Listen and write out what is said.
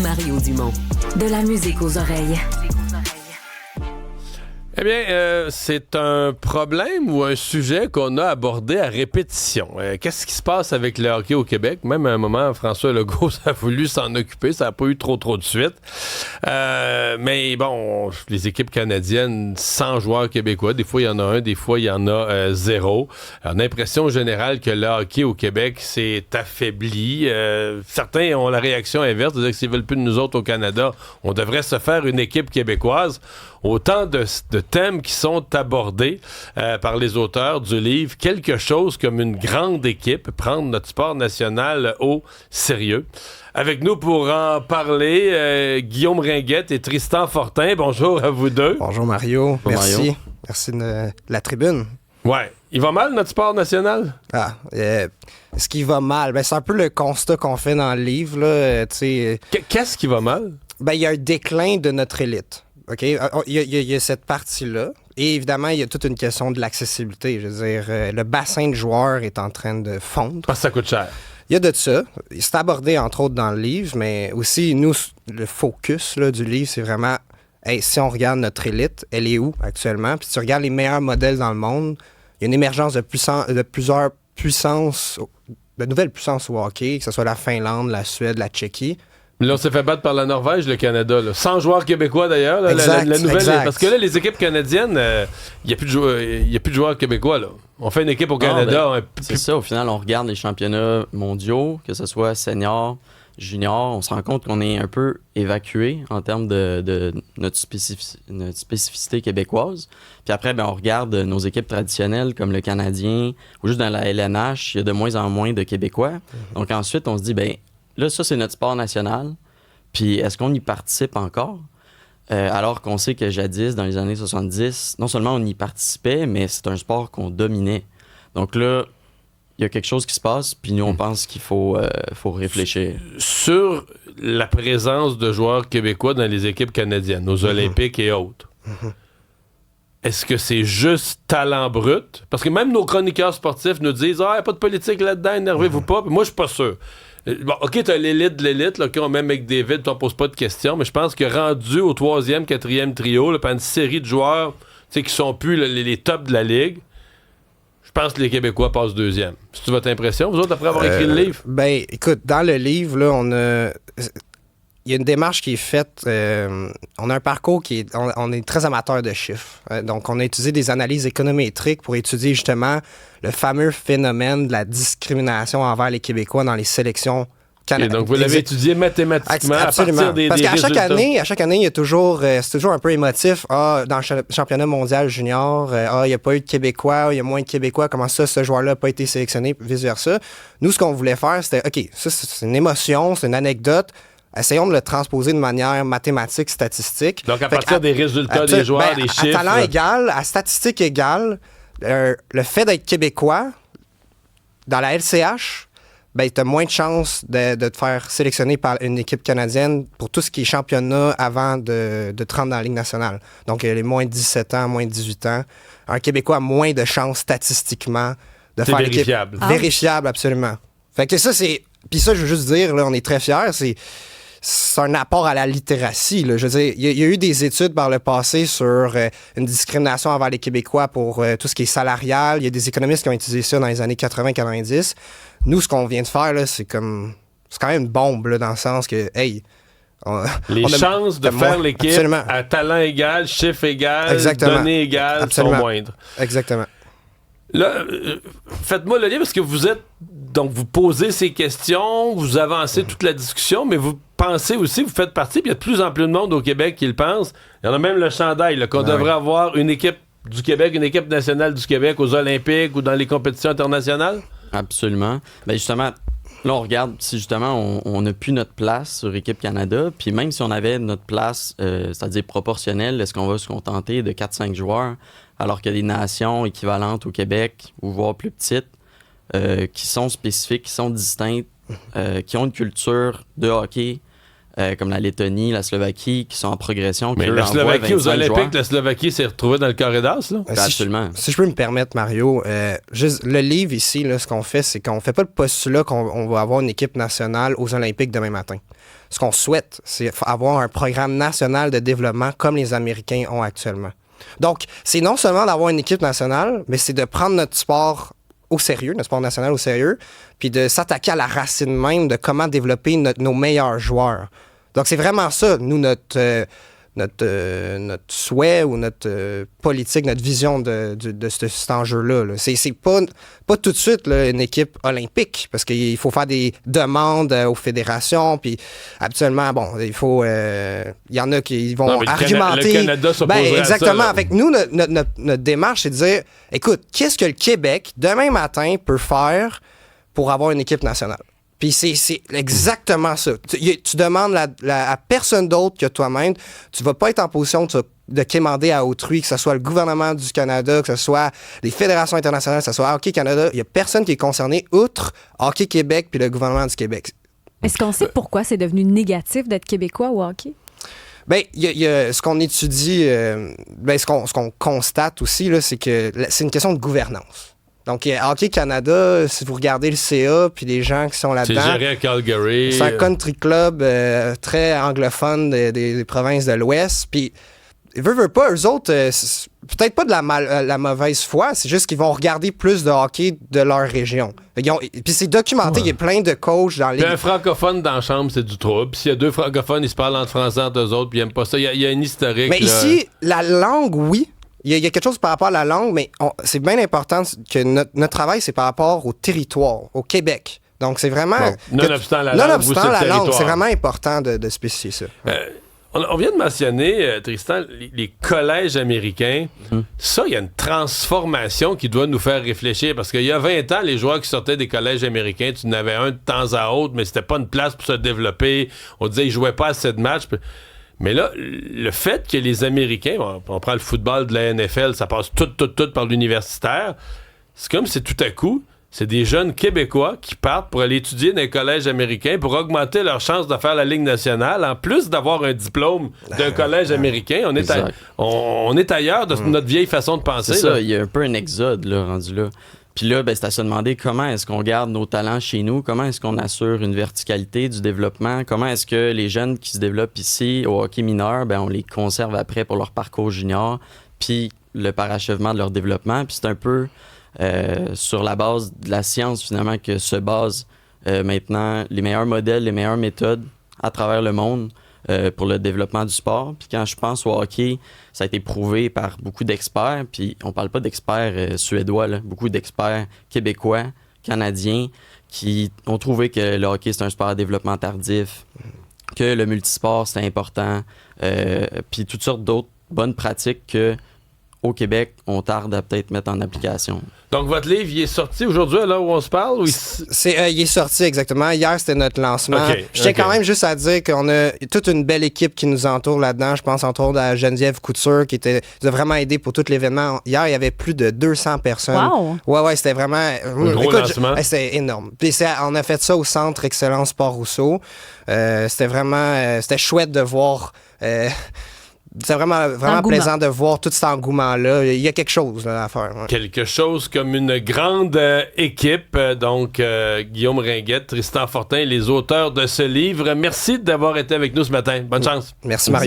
Mario Dumont. De la musique aux oreilles. Eh bien, c'est un problème ou un sujet qu'on a abordé à répétition. Qu'est-ce qui se passe avec le hockey au Québec? Même à un moment, François Legault a voulu s'en occuper. Ça n'a pas eu trop de suite. Mais bon, les équipes canadiennes, 100 joueurs québécois. Des fois, il y en a un, des fois, il y en a zéro. On a l'impression générale que le hockey au Québec s'est affaibli. Certains ont la réaction inverse, c'est-à-dire que s'ils veulent plus de nous autres au Canada, on devrait se faire une équipe québécoise. Autant de thèmes qui sont abordés par les auteurs du livre, quelque chose comme une grande équipe, prendre notre sport national au sérieux. Avec nous pour en parler, Guillaume Ringuette et Tristan Fortin. Bonjour à vous deux. Bonjour Mario. Bonjour Merci. Mario. Merci de la tribune. Ouais. Il va mal notre sport national? Ce qui va mal, c'est un peu le constat qu'on fait dans le livre. Là, Qu'est-ce qui va mal? Il y a un déclin de notre élite. OK? Il y a cette partie-là. Et évidemment, il y a toute une question de l'accessibilité. Je veux dire, le bassin de joueurs est en train de fondre. Parce que ça coûte cher. Il y a de ça. C'est abordé, entre autres, dans le livre, mais aussi, nous, le focus là, du livre, c'est vraiment, si on regarde notre élite, elle est où actuellement? Puis tu regardes les meilleurs modèles dans le monde, il y a une émergence de plusieurs puissances, de nouvelles puissances au hockey, que ce soit la Finlande, la Suède, la Tchéquie. Là, on s'est fait battre par la Norvège, le Canada. Là. 100 joueurs québécois, d'ailleurs. Là, exact, la nouvelle, exact. Parce que là, les équipes canadiennes, il n'y a plus de joueurs québécois. Là. On fait une équipe au Canada. C'est ça, au final, on regarde les championnats mondiaux, que ce soit senior, junior, on se rend compte qu'on est un peu évacué en termes de notre spécificité québécoise. Puis après, on regarde nos équipes traditionnelles comme le Canadien ou juste dans la LNH, il y a de moins en moins de Québécois. Donc ensuite, on se dit, là, ça, c'est notre sport national. Puis est-ce qu'on y participe encore? Alors qu'on sait que jadis, dans les années 70, non seulement on y participait, mais c'est un sport qu'on dominait. Donc là, il y a quelque chose qui se passe, puis nous, on pense qu'il faut réfléchir. Sur la présence de joueurs québécois dans les équipes canadiennes, aux Olympiques et autres, est-ce que c'est juste talent brut? Parce que même nos chroniqueurs sportifs nous disent « Ah, il n'y a pas de politique là-dedans, énervez-vous pas. » Moi, je suis pas sûr. Bon, OK, t'as l'élite de l'élite, là, on même avec David, t'en poses pas de questions, mais je pense que rendu au 3e, 4e trio, là, par une série de joueurs qui sont plus les tops de la ligue, je pense que les Québécois passent 2e. C'est-tu votre impression, vous autres, après avoir écrit le livre? Écoute, dans le livre, là, il y a une démarche qui est faite. On a un parcours on est très amateur de chiffres. Donc, on a utilisé des analyses économétriques pour étudier justement le fameux phénomène de la discrimination envers les Québécois dans les sélections canadiennes. Donc, vous l'avez étudié mathématiquement Absolument. à partir des Parce qu'à résultats. chaque année, il y a toujours, c'est toujours un peu émotif. Dans le championnat mondial junior, il n'y a pas eu de Québécois, il y a moins de Québécois. Comment ça, ce joueur-là n'a pas été sélectionné, vice-versa. Nous, ce qu'on voulait faire, c'était, OK, ça, c'est une émotion, c'est une anecdote. Essayons de le transposer de manière mathématique, statistique. Donc, à partir des résultats des joueurs, des chiffres. À talent égal, à statistique égale, le fait d'être Québécois, dans la LCH, tu as moins de chances de te faire sélectionner par une équipe canadienne pour tout ce qui est championnat avant de te rendre dans la Ligue nationale. Donc, les moins de 17 ans, moins de 18 ans. Un Québécois a moins de chances statistiquement de faire l'équipe. C'est vérifiable. Vérifiable, absolument. Fait que ça, c'est... Puis ça, je veux juste dire, là, on est très fiers, c'est un apport à la littératie. Là. Je veux dire, il y a eu des études par le passé sur une discrimination envers les Québécois pour tout ce qui est salarial. Il y a des économistes qui ont utilisé ça dans les années 80-90. Nous, ce qu'on vient de faire, là, c'est quand même une bombe, là, dans le sens que, les chances de faire l'équipe absolument. À talent égal, chiffre égal, exactement. données égales absolument. sont moindres. Exactement. Là, faites-moi le lien parce que vous posez ces questions, vous avancez toute la discussion, mais vous pensez aussi, vous faites partie, puis il y a de plus en plus de monde au Québec qui le pense. Il y en a même le chandail, là, qu'on devrait avoir une équipe du Québec, une équipe nationale du Québec aux Olympiques ou dans les compétitions internationales. Absolument. Justement, là, on regarde si justement on n'a plus notre place sur Équipe Canada, puis même si on avait notre place, c'est-à-dire proportionnelle, est-ce qu'on va se contenter de 4-5 joueurs, alors qu'il y a des nations équivalentes au Québec, ou voire plus petites, qui sont spécifiques, qui sont distinctes, qui ont une culture de hockey comme la Lettonie, la Slovaquie, qui sont en progression. Mais la Slovaquie, aux Olympiques, la Slovaquie s'est retrouvée dans le corridor, là? Absolument. Si je peux me permettre, Mario, juste le livre ici, là, ce qu'on fait, c'est qu'on fait pas le postulat qu'on va avoir une équipe nationale aux Olympiques demain matin. Ce qu'on souhaite, c'est avoir un programme national de développement comme les Américains ont actuellement. Donc, c'est non seulement d'avoir une équipe nationale, mais c'est de prendre notre sport au sérieux, notre sport national au sérieux, puis de s'attaquer à la racine même de comment développer nos meilleurs joueurs. Donc, c'est vraiment ça, nous, notre souhait ou notre politique, notre vision de cet enjeu-là. Là. C'est pas tout de suite là, une équipe olympique, parce qu'il faut faire des demandes aux fédérations, puis habituellement, bon, il faut... Il y en a qui vont argumenter... Le Canada s'opposerait exactement. à ça. Fait que nous, notre démarche, c'est de dire, écoute, qu'est-ce que le Québec, demain matin, peut faire pour avoir une équipe nationale? Puis c'est exactement ça. Tu demandes à personne d'autre que toi-même. Tu vas pas être en position de quémander à autrui, que ce soit le gouvernement du Canada, que ce soit les fédérations internationales, que ce soit Hockey Canada. Il y a personne qui est concerné, outre Hockey Québec puis le gouvernement du Québec. Est-ce qu'on sait pourquoi c'est devenu négatif d'être québécois au hockey? Bien, il y a ce qu'on étudie, ce qu'on constate aussi, là, c'est que c'est une question de gouvernance. Donc, Hockey Canada, si vous regardez le CA puis les gens qui sont là-dedans... C'est géré à Calgary. C'est un country club très anglophone des provinces de l'Ouest. Puis, veut pas, eux autres, peut-être pas de la mauvaise foi, c'est juste qu'ils vont regarder plus de hockey de leur région. Puis c'est documenté, il y a plein de coachs dans les... Puis un francophone dans la chambre, c'est du trouble. Puis s'il y a deux francophones, ils se parlent entre français entre eux autres, puis ils aiment pas ça. Il y a une historique. Mais là. Ici, la langue, oui. Il y a quelque chose par rapport à la langue, mais c'est bien important que notre travail, c'est par rapport au territoire, au Québec. Donc, c'est vraiment... Nonobstant la langue, c'est vraiment important de spécifier ça. On vient de mentionner, Tristan, les collèges américains. Ça, il y a une transformation qui doit nous faire réfléchir. Parce qu'il y a 20 ans, les joueurs qui sortaient des collèges américains, tu en avais un de temps à autre, mais c'était pas une place pour se développer. On disait qu'ils jouaient pas assez de matchs. Mais là, le fait que les Américains, on prend le football de la NFL, ça passe tout par l'universitaire, c'est comme si tout à coup, c'est des jeunes Québécois qui partent pour aller étudier dans les collèges américains pour augmenter leurs chances de faire la Ligue nationale, en plus d'avoir un diplôme d'un collège américain. On est ailleurs de notre vieille façon de penser. C'est ça, là. il y a un peu un exode là, rendu là. Puis là, c'est à se demander comment est-ce qu'on garde nos talents chez nous, comment est-ce qu'on assure une verticalité du développement, comment est-ce que les jeunes qui se développent ici au hockey mineur, on les conserve après pour leur parcours junior, puis le parachèvement de leur développement. Puis c'est un peu sur la base de la science, finalement, que se basent maintenant les meilleurs modèles, les meilleures méthodes à travers le monde pour le développement du sport. Puis quand je pense au hockey, ça a été prouvé par beaucoup d'experts, puis on parle pas d'experts suédois, là, beaucoup d'experts québécois, canadiens, qui ont trouvé que le hockey c'est un sport à développement tardif, que le multisport c'est important, puis toutes sortes d'autres bonnes pratiques que au Québec, on tarde à peut-être mettre en application. Donc, votre livre, il est sorti aujourd'hui à l'heure où on se parle? Ou il est sorti exactement. Hier, c'était notre lancement. Je tiens quand même juste à dire qu'on a toute une belle équipe qui nous entoure là-dedans. Je pense entre autres à Geneviève Couture qui nous a vraiment aidé pour tout l'événement. Hier, il y avait plus de 200 personnes. Wow! Ouais, c'était vraiment... Un gros lancement. C'était énorme. Puis on a fait ça au Centre Excellence Port-Rousseau. C'était vraiment... c'était chouette de voir... c'est vraiment plaisant de voir tout cet engouement-là. Il y a quelque chose là, à faire. Ouais. Quelque chose comme une grande équipe. Donc, Guillaume Ringuette, Tristan Fortin, les auteurs de ce livre. Merci d'avoir été avec nous ce matin. Bonne chance. Merci, Mario.